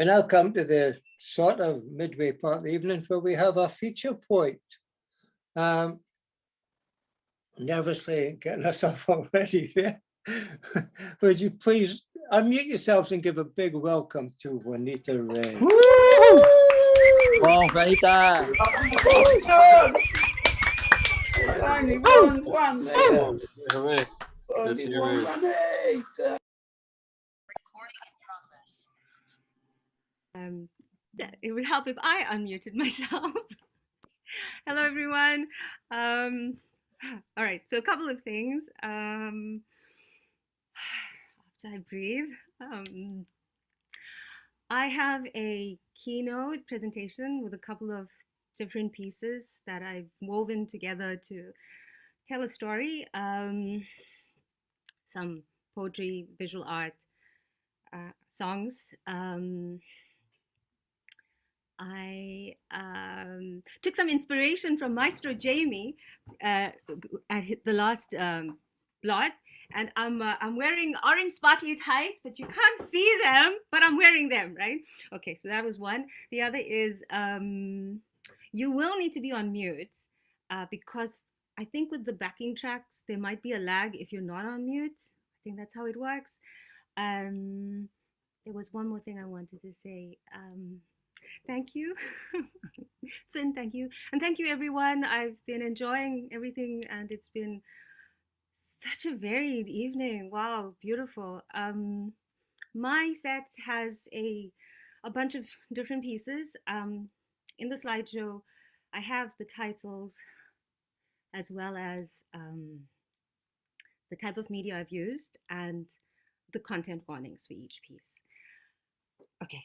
We now come to the sort of midway part of the evening where we have our feature point. Nervously getting ourselves already there. Would you please unmute yourselves and give a big welcome to Juanita Ray. Oh, Juanita! Only one there. Only one Juanita. Yeah, it would help if I unmuted myself. Hello, everyone. All right, so a couple of things. After I breathe, I have a keynote presentation with a couple of different pieces that I've woven together to tell a story. Some poetry, visual art, songs. I took some inspiration from Maestro Jamie at the last Blot, and I'm wearing orange sparkly tights, but you can't see them, but I'm wearing them, right? Okay, so that was one. The other is you will need to be on mute because I think with the backing tracks, there might be a lag if you're not on mute. I think that's how it works. There was one more thing I wanted to say. Thank you, Finn, thank you. And thank you, everyone. I've been enjoying everything, and it's been such a varied evening. Wow, beautiful. My set has a bunch of different pieces. In the slideshow, I have the titles as well as the type of media I've used and the content warnings for each piece. Okay.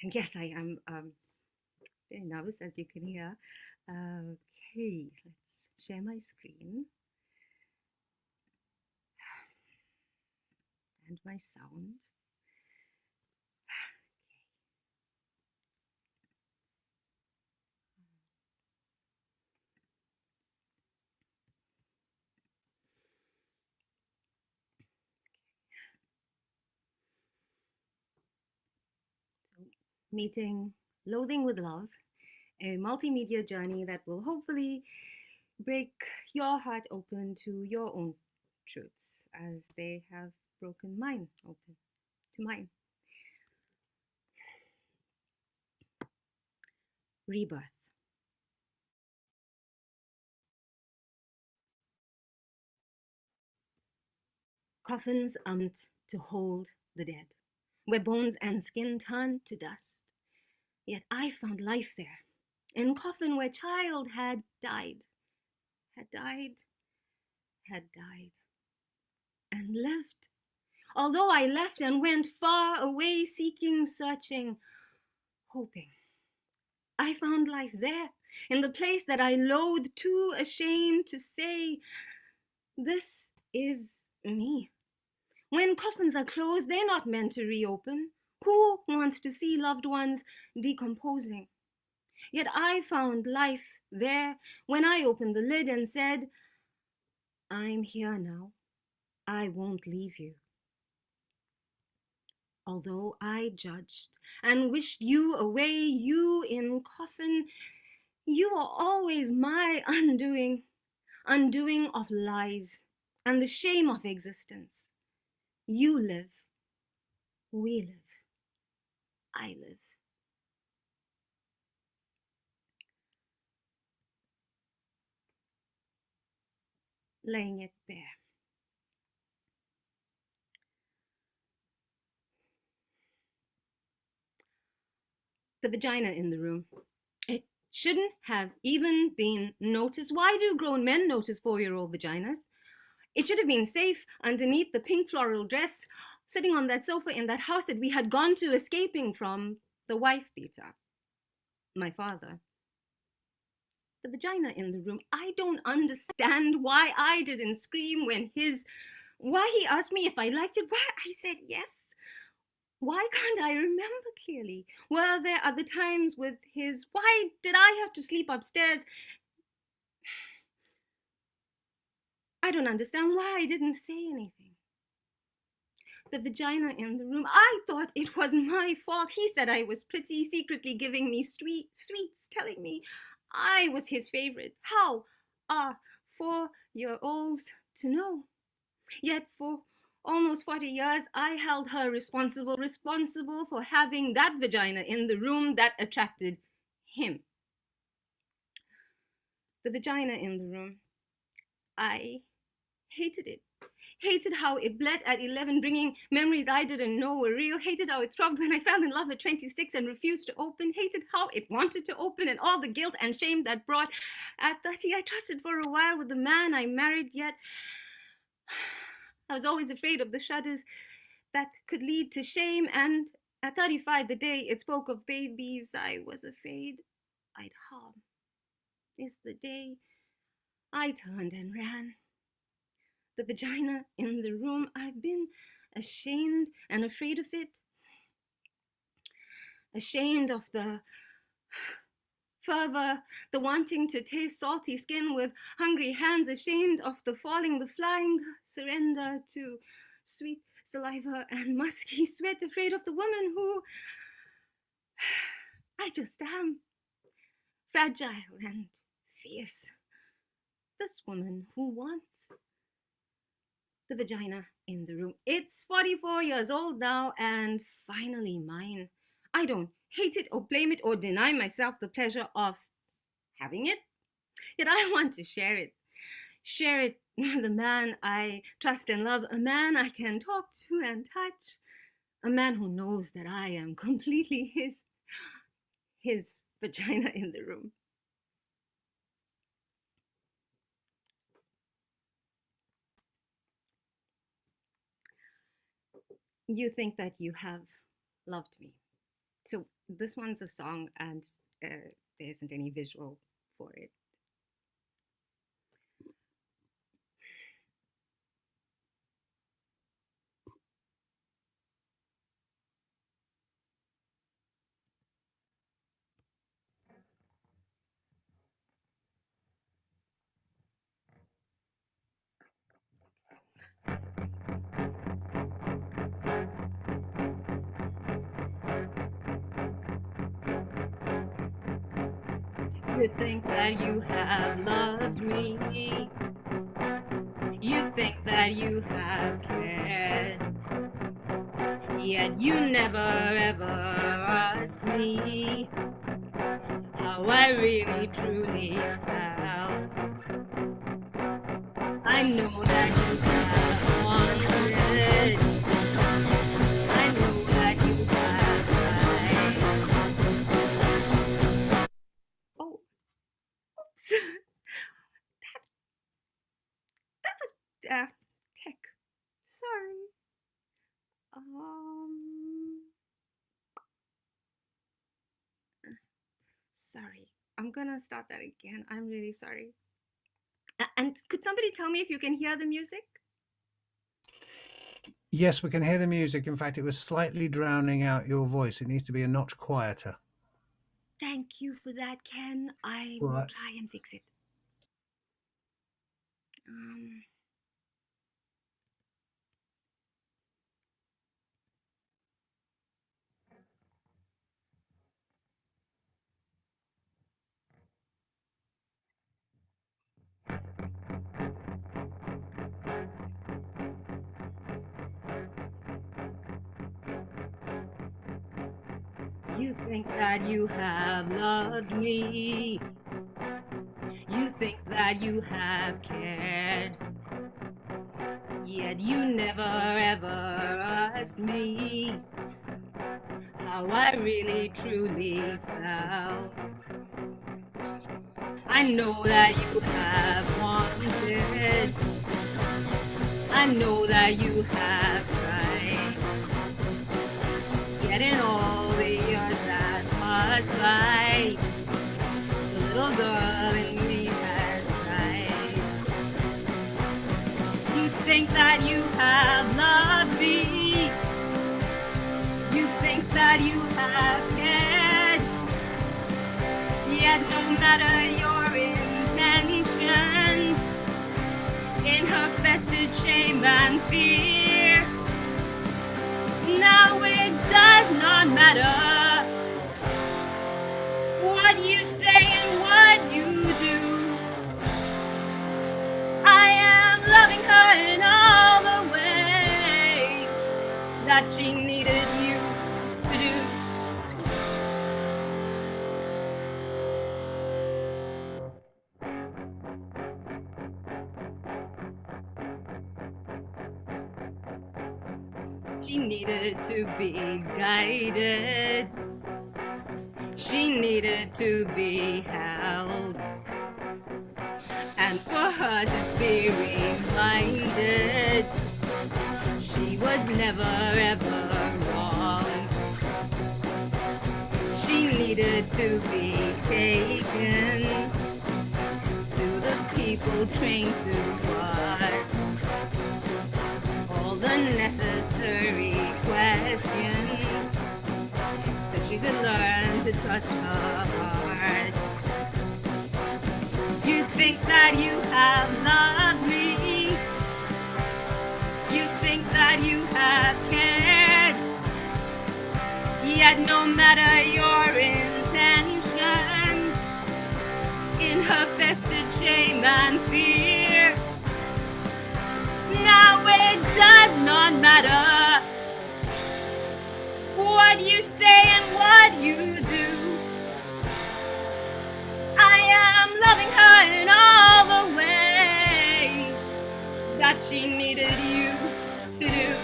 And yes, I am very nervous, as you can hear. Okay, let's share my screen and my sound. Meeting Loathing with Love, a multimedia journey that will hopefully break your heart open to your own truths as they have broken mine open to mine. Rebirth. Coffins aren't to hold the dead, where bones and skin turn to dust. Yet I found life there, in coffin where child had died, and lived. Although I left and went far away, seeking, searching, hoping, I found life there, in the place that I loathed, too ashamed to say, this is me. When coffins are closed, they're not meant to reopen. Who wants to see loved ones decomposing? Yet I found life there when I opened the lid and said, I'm here now. I won't leave you. Although I judged and wished you away, you in coffin, you are always my undoing of lies and the shame of existence. You live, we live, I live. Laying it bare. The vagina in the room. It shouldn't have even been noticed. Why do grown men notice 4-year-old vaginas? It should have been safe underneath the pink floral dress, sitting on that sofa in that house that we had gone to, escaping from the wife beater, my father. The vagina in the room. I don't understand why I didn't scream when why he asked me if I liked it, why I said yes. Why can't I remember clearly? Were there other times with his, why did I have to sleep upstairs? I don't understand why I didn't say anything. the vagina in the room. I thought it was my fault. He said I was pretty, secretly giving me sweets, telling me I was his favorite. How are 4-year-olds to know? Yet for almost 40 years, I held her responsible for having that vagina in the room that attracted him. The vagina in the room. I hated it. Hated how it bled at 11, bringing memories I didn't know were real. Hated how it throbbed when I fell in love at 26 and refused to open. Hated how it wanted to open and all the guilt and shame that brought. At 30, I trusted for a while with the man I married, yet I was always afraid of the shudders that could lead to shame. And at 35, the day it spoke of babies, I was afraid I'd harm. Is the day I turned and ran. The vagina in the room. I've been ashamed and afraid of it. Ashamed of the fervor, the wanting to taste salty skin with hungry hands. Ashamed of the falling, the flying, surrender to sweet saliva and musky sweat. Afraid of the woman who I just am. Fragile and fierce. This woman who wants the vagina in the room. It's 44 years old now and finally mine. I don't hate it or blame it or deny myself the pleasure of having it. Yet I want to share it. Share it with a man I trust and love, a man I can talk to and touch, a man who knows that I am completely his vagina in the room. You think that you have loved me. So this one's a song and there isn't any visual for it. You think that you have loved me. You think that you have cared. Yet you never ever asked me how I really truly felt. I know that you have wanted. I know that you have tried. Oh, oops. that was tech. Sorry. Sorry. I'm gonna start that again. I'm really sorry. And could somebody tell me if you can hear the music? Yes, we can hear the music. In fact, it was slightly drowning out your voice. It needs to be a notch quieter. Thank you for that, Ken. I will Right. try and fix it. You think that you have loved me. You think that you have cared. Yet you never ever asked me how I really truly felt. I know that you have wanted. I know that you have tried. Yet in all the years that passed by, the little girl in me has tried. You think that you have loved me. You think that you have cared. Yet no matter your intention, in her festered shame and fear, Now it does not matter what you say and what you do. I am loving her in all the ways that she needed you to do. She needed to be guided. She needed to be held. And for her to be reminded, she was never ever wrong. She needed to be taken to the people trained to ask all the necessary questions, so she could learn to trust her heart. You think that you have loved me, you think that you have cared, yet no matter your intentions, in her festered shame and fear, now it does not matter what you say and what you do. I am loving her in all the ways that she needed you to do.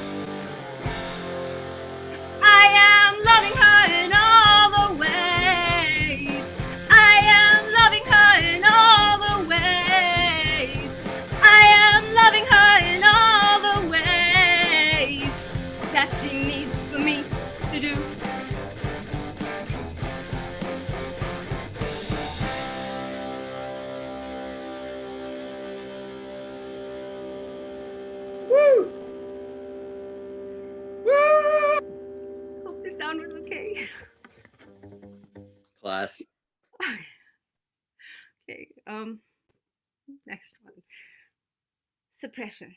I am loving her in all the ways. I am loving her in all the ways. I am loving her in all the ways that she needs for me to do. Woo! Woo! Hope the sound was okay. Class. Okay, next one. Suppression.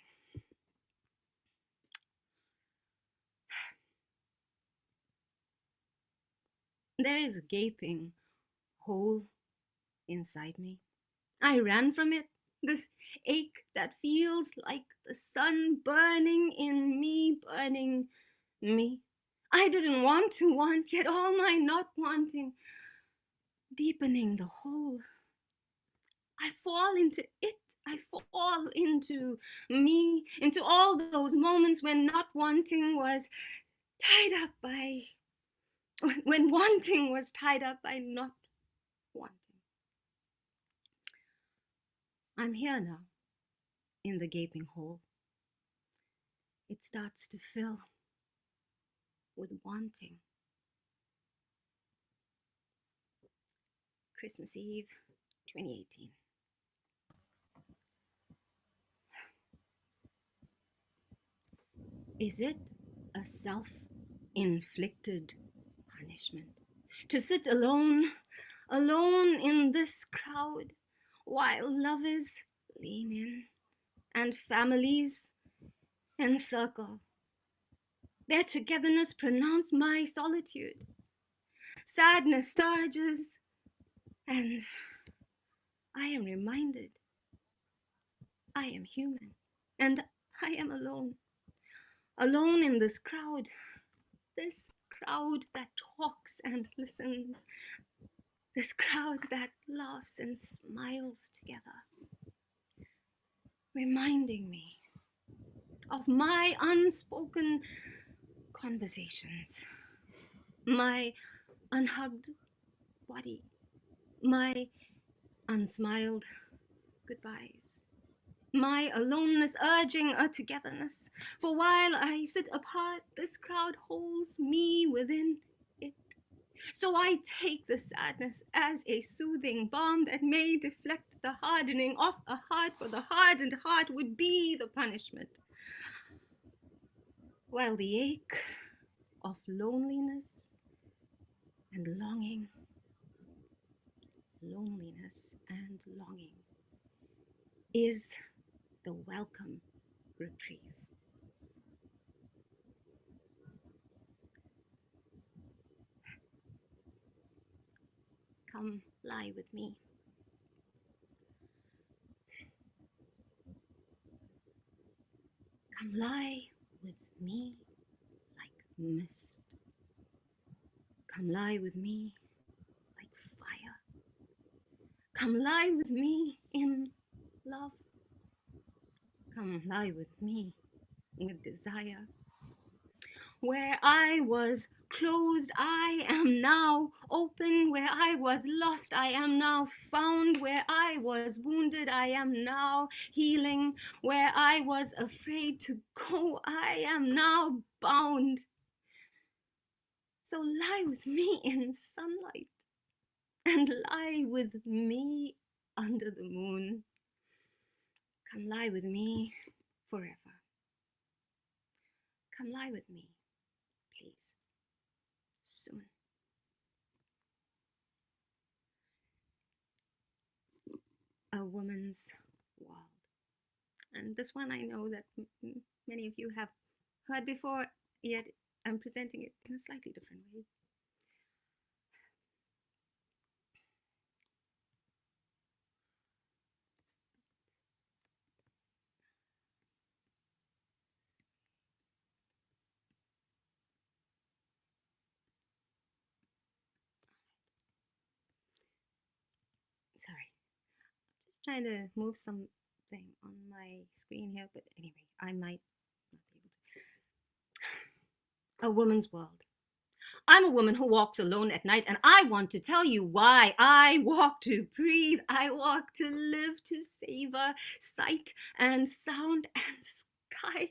There is a gaping hole inside me. I ran from it, this ache that feels like the sun burning in me, burning me. I didn't want to want, yet all my not wanting, deepening the hole. I fall into it. I fall into me, into all those moments when not wanting was tied up by, when wanting was tied up by not wanting. I'm here now, in the gaping hole. It starts to fill with wanting. Christmas Eve, 2018. Is it a self-inflicted punishment to sit alone, alone in this crowd, while lovers lean in and families encircle? Their togetherness pronounce my solitude. Sadness surges, and I am reminded I am human, and I am alone. Alone in this crowd that talks and listens, this crowd that laughs and smiles together, reminding me of my unspoken conversations, my unhugged body, my unsmiled goodbyes, my aloneness urging a togetherness. For while I sit apart, this crowd holds me within it. So I take the sadness as a soothing balm that may deflect the hardening of a heart, for the hardened heart would be the punishment. While the ache of loneliness and longing, is the welcome reprieve. Come lie with me. Come lie with me like mist. Come lie with me like fire. Come lie with me in love. Come lie with me with desire. Where I was closed, I am now open. Where I was lost, I am now found. Where I was wounded, I am now healing. Where I was afraid to go, I am now bound. So lie with me in sunlight and lie with me under the moon. Come lie with me forever. Come lie with me, please, soon. A woman's world. And this one I know that many of you have heard before, yet I'm presenting it in a slightly different way. Sorry, just trying to move something on my screen here, but anyway, I might not be able to. A woman's world. I'm a woman who walks alone at night, and I want to tell you why. I walk to breathe. I walk to live, to savor sight and sound and sky.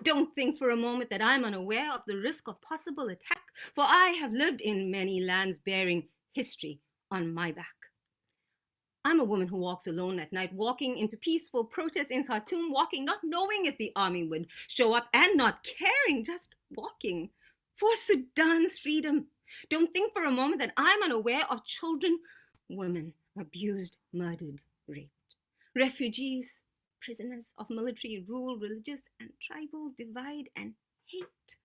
Don't think for a moment that I'm unaware of the risk of possible attack, for I have lived in many lands bearing history on my back. I'm a woman who walks alone at night, walking into peaceful protests in Khartoum, walking not knowing if the army would show up and not caring, just walking for Sudan's freedom. Don't think for a moment that I'm unaware of children, women abused, murdered, raped, refugees, prisoners of military rule, religious and tribal divide and hate.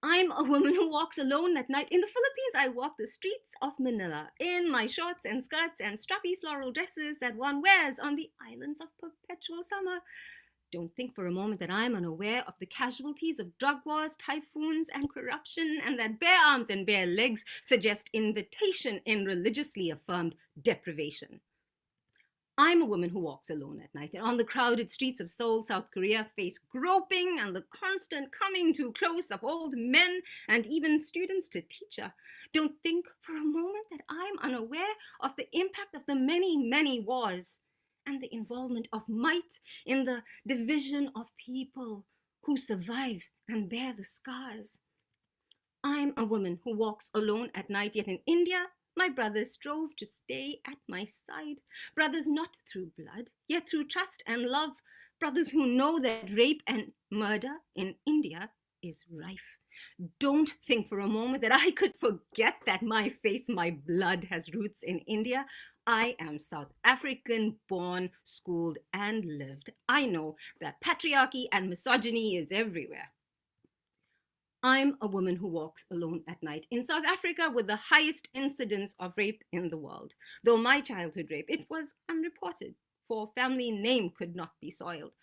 I'm a woman who walks alone at night. In the Philippines, I walk the streets of Manila in my shorts and skirts and strappy floral dresses that one wears on the islands of perpetual summer. Don't think for a moment that I'm unaware of the casualties of drug wars, typhoons, and corruption, and that bare arms and bare legs suggest invitation in religiously affirmed deprivation. I'm a woman who walks alone at night and on the crowded streets of Seoul, South Korea, face groping and the constant coming too close of old men and even students to teacher. Don't think for a moment that I'm unaware of the impact of the many, many wars and the involvement of might in the division of people who survive and bear the scars. I'm a woman who walks alone at night, yet in India, my brothers strove to stay at my side. Brothers not through blood, yet through trust and love. Brothers who know that rape and murder in India is rife. Don't think for a moment that I could forget that my face, my blood has roots in India. I am South African, born, schooled, and lived. I know that patriarchy and misogyny is everywhere. I'm a woman who walks alone at night in South Africa with the highest incidence of rape in the world. Though my childhood rape, it was unreported, for family name could not be soiled.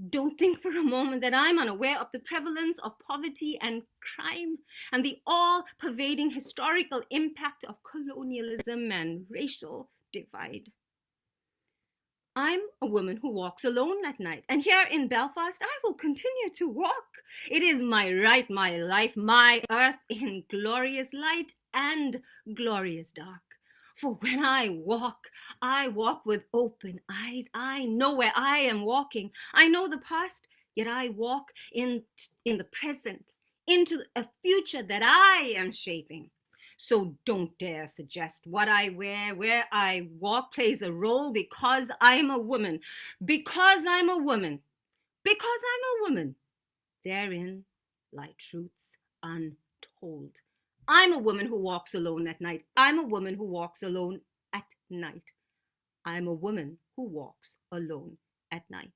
Don't think for a moment that I'm unaware of the prevalence of poverty and crime and the all-pervading historical impact of colonialism and racial divide. I'm a woman who walks alone at night, and here in Belfast, I will continue to walk. It is my right, my life, my earth in glorious light and glorious dark. For when I walk with open eyes. I know where I am walking. I know the past, yet I walk in the present, into a future that I am shaping. So don't dare suggest what I wear, where I walk plays a role because I'm a woman. Because I'm a woman. Because I'm a woman. Therein lie truths untold. I'm a woman who walks alone at night. I'm a woman who walks alone at night. I'm a woman who walks alone at night.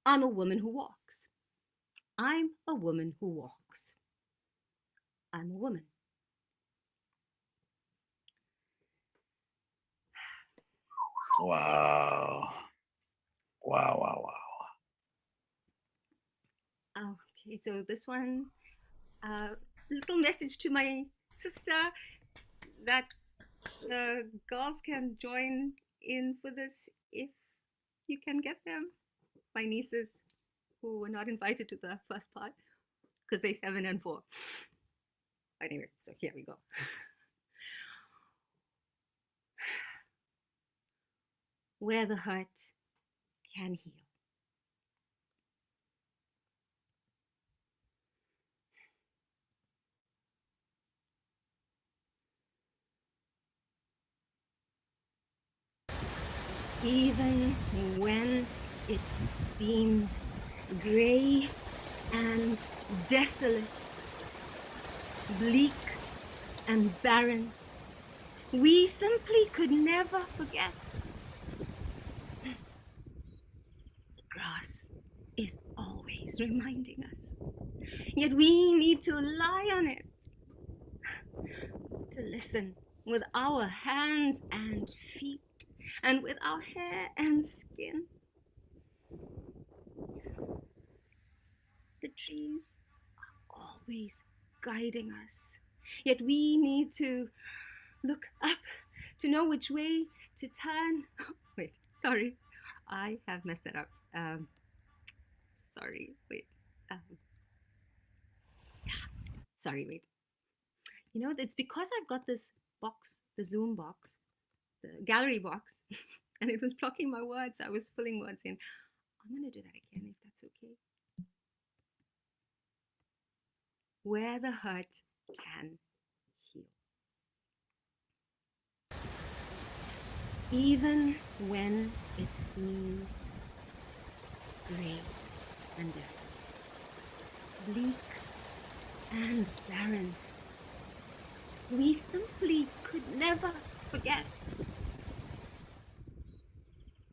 I'm a woman who walks. I'm a woman who walks. I'm a woman. Wow. Wow, wow, wow. Okay, so this one, little message to my sister that the girls can join in for this if you can get them. My nieces who were not invited to the first part because they're 7 and 4. Anyway, so here we go. Where the hurt can heal. Even when it seems gray and desolate, bleak and barren, we simply could never forget. The grass is always reminding us, yet we need to lie on it, to listen with our hands and feet, and with our hair and skin. The trees are always guiding us, yet we need to look up to know which way to turn. Wait, sorry, I have messed that up. Sorry, wait. Sorry, wait. You know, it's because I've got this box, the Zoom box, the gallery box, and it was blocking my words. I was filling words in. I'm going to do that again if that's okay. Where the hurt can heal. Even when it seems gray and desolate, bleak and barren, we simply could never forget.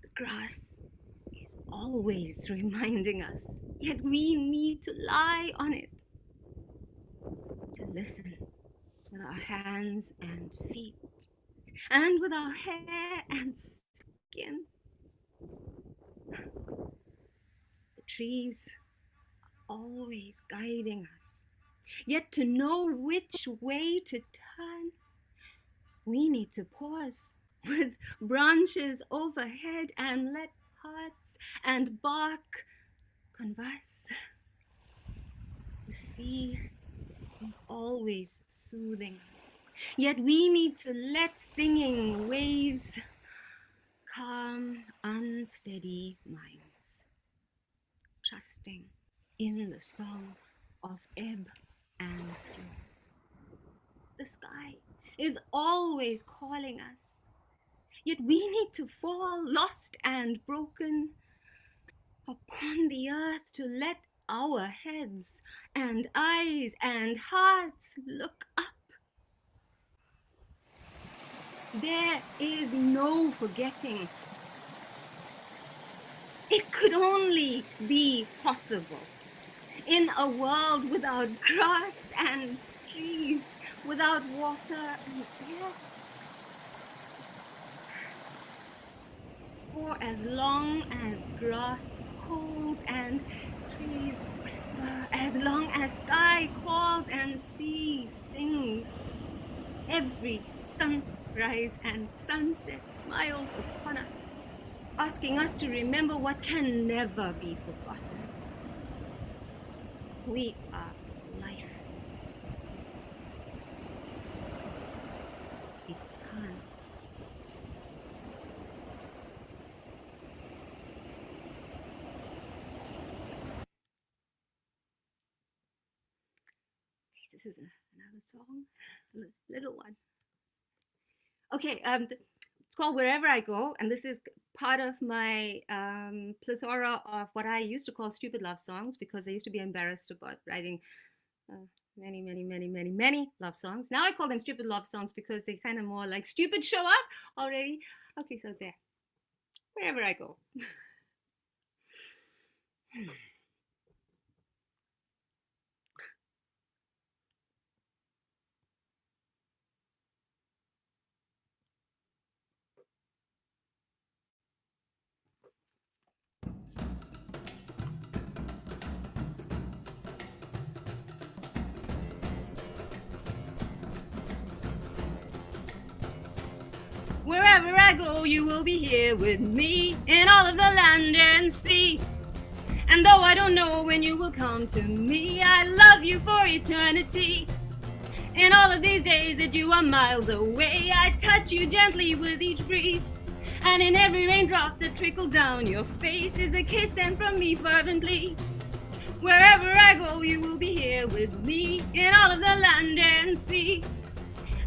The grass is always reminding us, yet we need to lie on it, to listen with our hands and feet, and with our hair and skin. The trees are always guiding us, yet to know which way to turn, we need to pause with branches overhead and let hearts and bark converse. The sea is always soothing us, yet we need to let singing waves calm unsteady minds, trusting in the song of ebb and flow. The sky is always calling us, yet we need to fall lost and broken upon the earth to let our heads and eyes and hearts look up. There is no forgetting. It could only be possible in a world without grass and trees, without water and air. For as long as grass calls and trees whisper, as long as sky calls and sea sings, every sunrise and sunset smiles upon us, asking us to remember what can never be forgotten. We are life, eternal. This is another song, little one. Okay, it's called Wherever I Go, and this is part of my plethora of what I used to call stupid love songs, because I used to be embarrassed about writing many love songs. Now I call them stupid love songs because they kind of more like stupid show up already. Okay, so there. Wherever I go. Wherever I go, you will be here with me in all of the land and sea. And though I don't know when you will come to me, I love you for eternity. In all of these days that you are miles away, I touch you gently with each breeze. And in every raindrop that trickles down your face is a kiss sent from me fervently. Wherever I go, you will be here with me in all of the land and sea.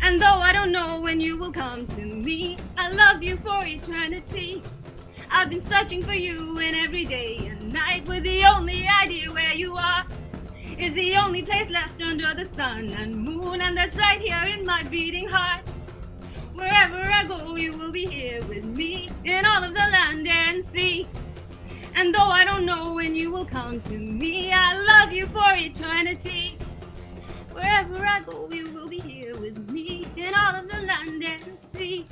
And though I don't know when you will come to me, I love you for eternity. I've been searching for you in every day and night, with the only idea where you are is the only place left under the sun and moon, and that's right here in my beating heart. Wherever I go, you will be here with me in all of the land and sea. And though I don't know when you will come to me, I love you for eternity. Wherever I go, you will be here with me in all of the land and sea.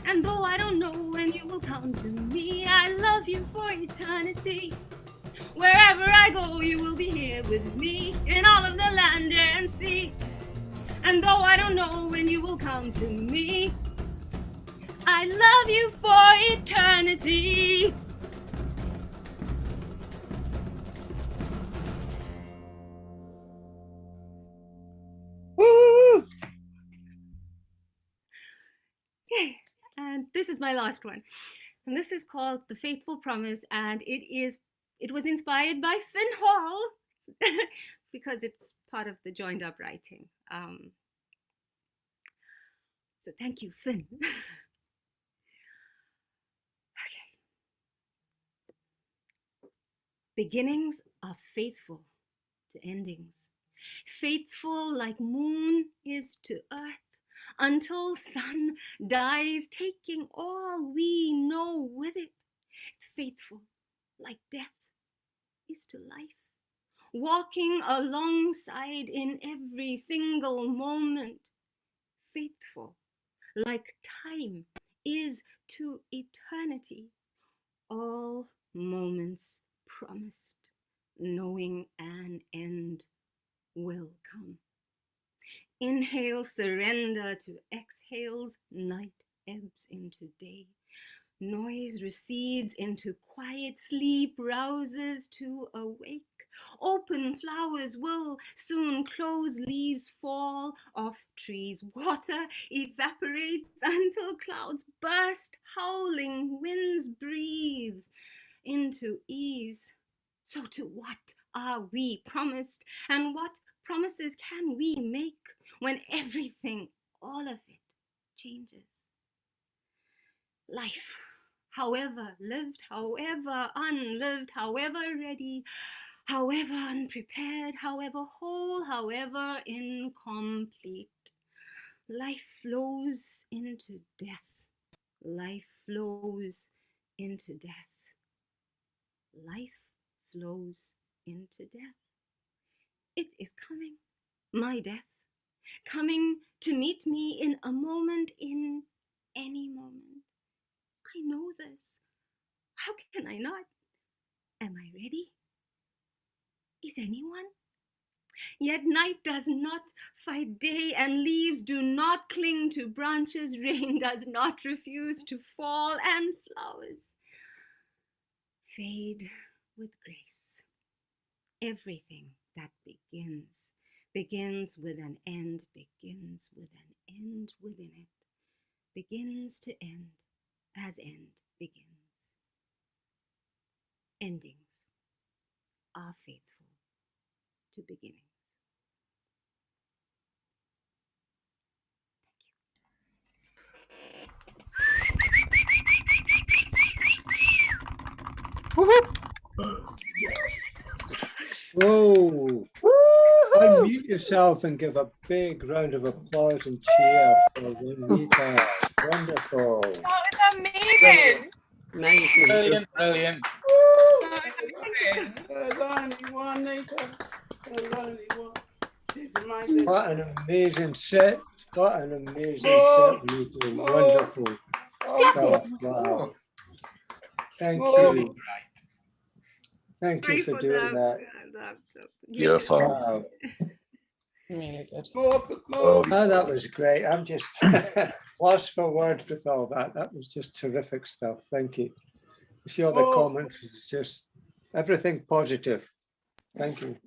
And though I don't know when you will come to me, I love you for eternity. Wherever I go, you will be here with me in all of the land and sea. And though I don't know when you will come to me, I love you for eternity. Woo! Okay, and this is my last one. And this is called The Faithful Promise, and it was inspired by Finn Hall because it's part of the joined up writing. So thank you, Finn. Okay. Beginnings are faithful to endings. Faithful like moon is to earth, until sun dies, taking all we know with it. It's faithful like death is to life, walking alongside in every single moment. Faithful like time is to eternity, all moments promised, knowing an end will come. Inhale, surrender to exhales, night ebbs into day. Noise recedes into quiet, sleep rouses to awake. Open flowers will soon close, leaves fall off trees. Water evaporates until clouds burst, howling winds breathe into ease. So to what are we promised, and what promises can we make when everything, all of it, changes? Life, however lived, however unlived, however ready, however unprepared, however whole, however incomplete. Life flows into death. Life flows into death. Life flows into death. It is coming, my death, coming to meet me in a moment, in any moment. I know this. How can I not? Am I ready? Is anyone? Yet night does not fight day, and leaves do not cling to branches. Rain does not refuse to fall, and flowers fade with grace. Everything that begins with an end, begins with an end within it, begins to end as end begins. Endings are faithful to beginnings. Whoa! Unmute yourself and give a big round of applause and cheer for Juanita. Wonderful. That was amazing. Amazing. Brilliant, brilliant. There's only one, Nita. There's only one. She's amazing. What an amazing set. What an amazing set, Juanita. Wonderful. Oh, wow. Thank you. Thank you for doing that. Beautiful. Wow. Really good. More. Oh, that was great. I'm just lost for words with all that. That was just terrific stuff. Thank you. See all the Oh. comments. It's just everything positive. Thank you.